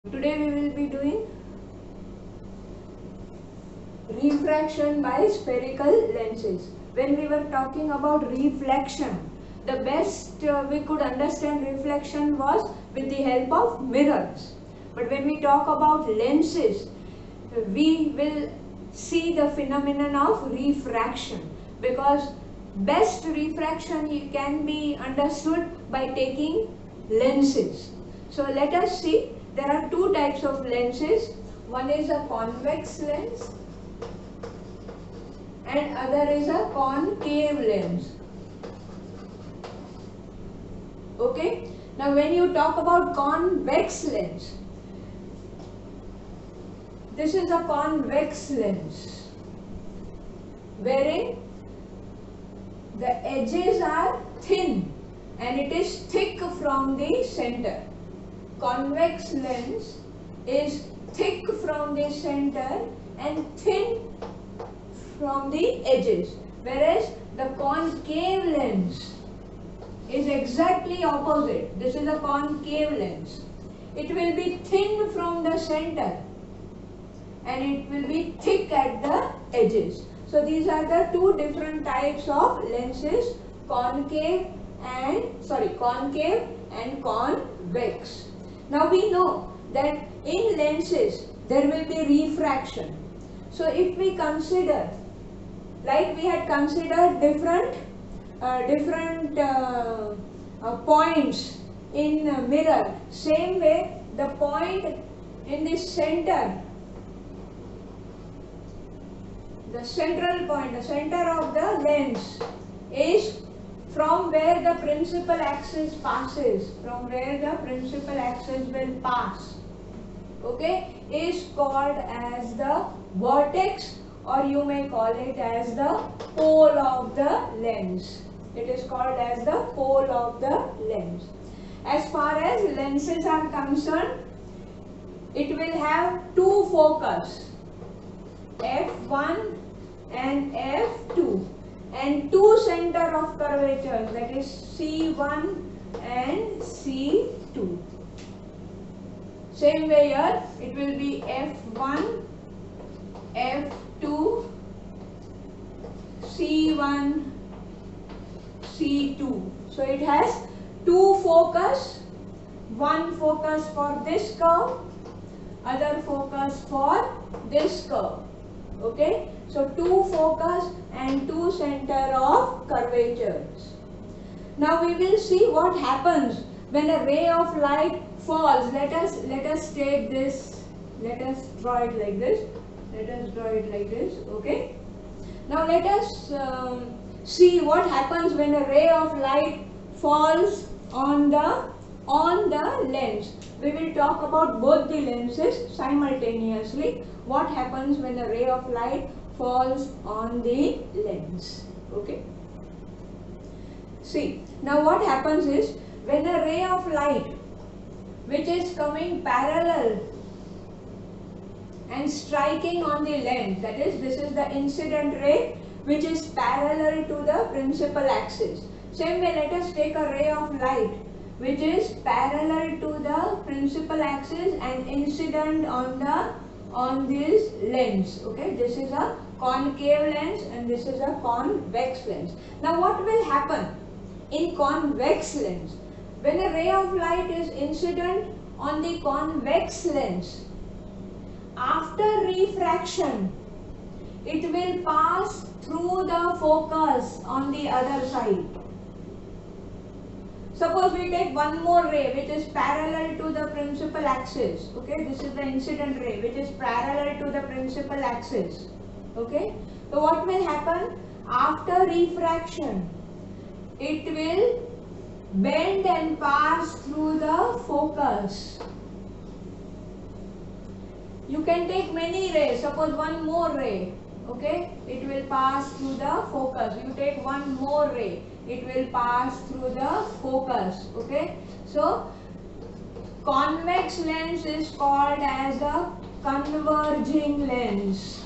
Today we will be doing refraction by spherical lenses. When we were talking about reflection, the best we could understand reflection was with the help of mirrors. But when we talk about lenses, we will see the phenomenon of refraction, because best refraction can be understood by taking lenses. So let us see, there are two types of lenses. One is a convex lens and other is a concave lens. Okay, now when you talk about convex lens, this is a convex lens wherein the edges are thin and it is thick from the center. Convex lens is thick from the center and thin from the edges, whereas the concave lens is exactly opposite. This is a concave lens. It will be thin from the center and it will be thick at the edges. So these are the two different types of lenses, concave and convex. Now we know that in lenses there will be refraction. So if we consider, like we had considered different points in a mirror, same way the point in the center, the central point, the center of the lens is from where the principal axis passes, from where the principal axis will pass, okay, is called as the vertex, or you may call it as the pole of the lens. It is called as the pole of the lens. As far as lenses are concerned, it will have two focus, f1 and f2, and two center of curvature, that is C1 and C2. Same way here, it will be f1, f2, C1, C2. So it has two focus, one focus for this curve, other focus for this curve. Okay, so two focus and two center of curvatures. Now we will see what happens when a ray of light falls. Let us take this, let us draw it like this. Okay. Now let us see what happens when a ray of light falls on the lens. We will talk about both the lenses simultaneously. What happens when a ray of light falls on the lens? Okay. See, now what happens is, when a ray of light which is coming parallel and striking on the lens, that is, this is the incident ray which is parallel to the principal axis. Same way, let us take a ray of light which is parallel to the principal axis and incident on this lens. Okay, this is a concave lens and this is a convex lens. Now what will happen in convex lens? When a ray of light is incident on the convex lens, after refraction it will pass through the focus on the other side. Suppose we take one more ray which is parallel to the principal axis. Okay, this is the incident ray which is parallel to the principal axis. Okay, so what will happen? After refraction, it will bend and pass through the focus. You can take many rays. Suppose one more ray. Okay, it will pass through the focus. You take one more ray, it will pass through the focus. Okay, so convex lens is called as a converging lens.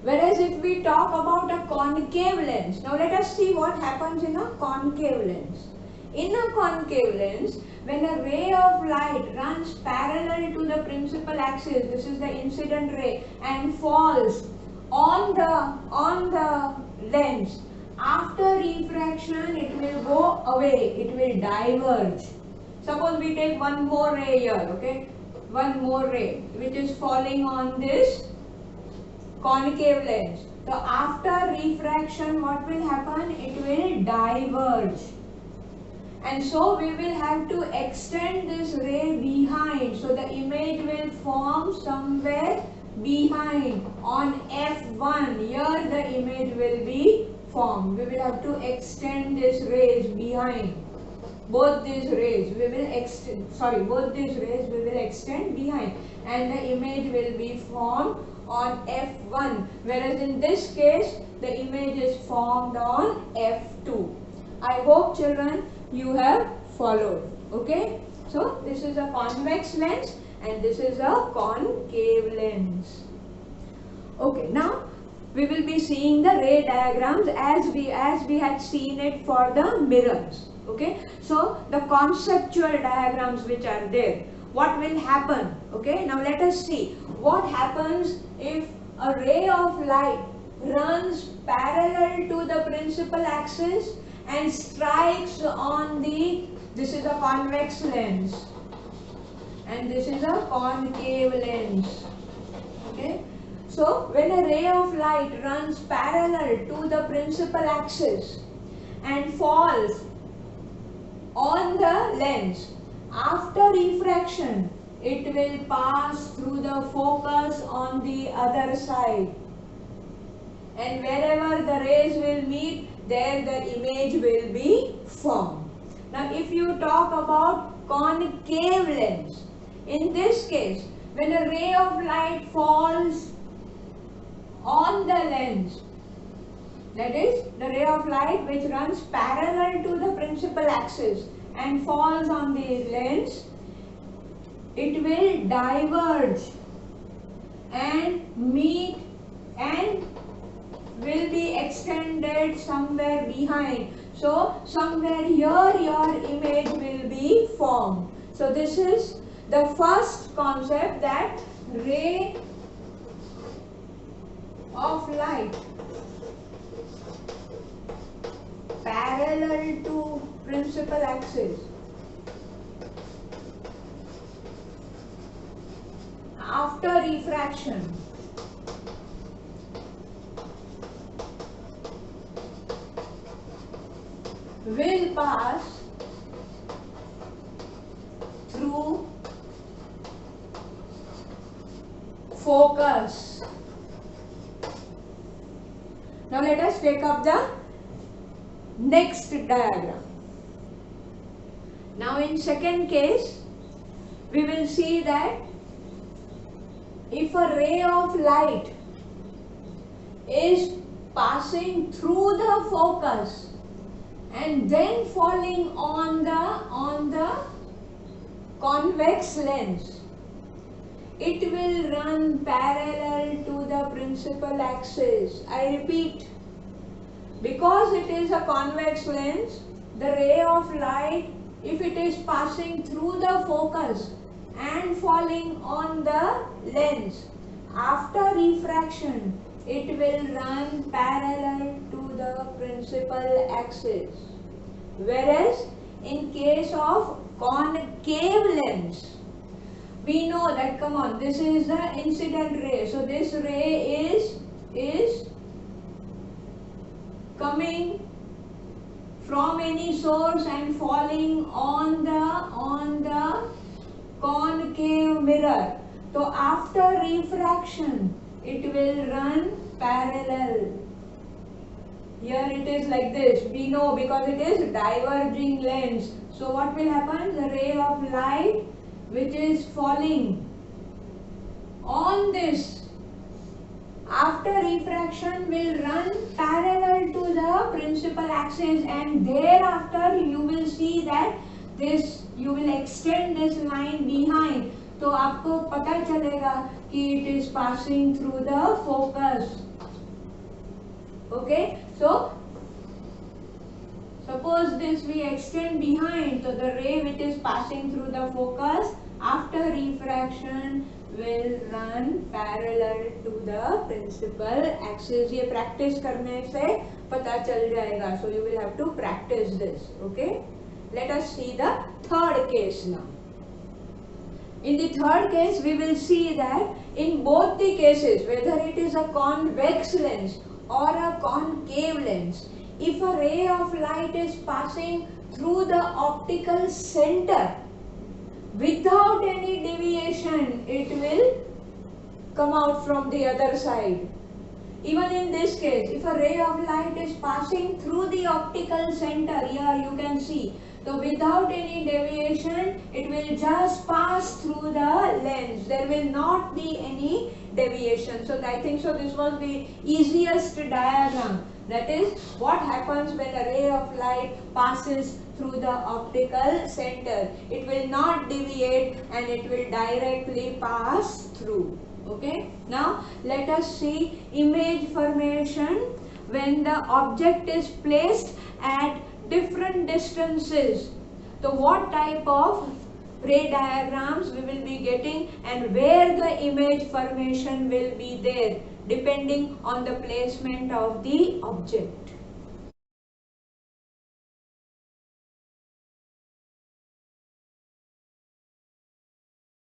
Whereas if we talk about a concave lens, now let us see what happens in a concave lens. In a concave lens, when a ray of light runs parallel to the principal axis, this is the incident ray, and falls on the lens, after refraction it will go away, it will diverge. Suppose we take one more ray here, okay, one more ray which is falling on this concave lens. So after refraction, what will happen? It will diverge. And so we will have to extend this ray behind. So the image will form somewhere behind on F1. Here the image will be formed. We will have to extend this rays behind. Both these rays we will extend, both these rays we will extend behind, and the image will be formed on F1, whereas in this case the image is formed on F2. I hope children you have followed. Okay, so this is a convex lens and this is a concave lens. Okay, now we will be seeing the ray diagrams as we had seen it for the mirrors. Okay, so the conceptual diagrams which are there, what will happen? Okay, now let us see what happens if a ray of light runs parallel to the principal axis and strikes on this is a convex lens and this is a concave lens. Okay, so when a ray of light runs parallel to the principal axis and falls on the lens, after refraction it will pass through the focus on the other side, and wherever the rays will meet, there the image will be formed. Now if you talk about concave lens, in this case when a ray of light falls on the lens, that is the ray of light which runs parallel to the principal axis and falls on the lens, it will diverge and meet and will be extended somewhere behind. So somewhere here your image will be formed. So this is the first concept, that ray of light parallel to principal axis after refraction will pass through focus. Now let us take up the next diagram. Now in second case, we will see that if a ray of light is passing through the focus and then falling on the convex lens, it will run parallel to the principal axis. I repeat, because it is a convex lens, the ray of light, if it is passing through the focus and falling on the lens, after refraction it will run parallel to the principal axis. Whereas in case of concave lens, we know that, come on, this is the incident ray. So this ray is coming from any source and falling on the concave mirror. So after refraction it will run parallel. Here it is like this. We know because it is diverging lens. So what will happen? The ray of light which is falling on this after refraction will run parallel to the principal axis, and thereafter you will see that this, you will extend this line behind. तो आपको पता चलेगा कि it is passing through the focus. Okay, so Suppose this we extend behind, so the ray which is passing through the focus after refraction will run parallel to the principal axis. ये practice करने से पता चल जाएगा. So you will have to practice this. Okay. Let us see the third case now. In the third case, we will see that in both the cases, whether it is a convex lens or a concave lens, if a ray of light is passing through the optical center without any deviation, it will come out from the other side. Even in this case, if a ray of light is passing through the optical center, here you can see, so without any deviation, it will just pass through the lens. There will not be any deviation. So I think so this was the easiest diagram. That is what happens when a ray of light passes through the optical center. It will not deviate and it will directly pass through. Okay. Now let us see image formation when the object is placed at different distances. So what type of ray diagrams we will be getting and where the image formation will be there depending on the placement of the object.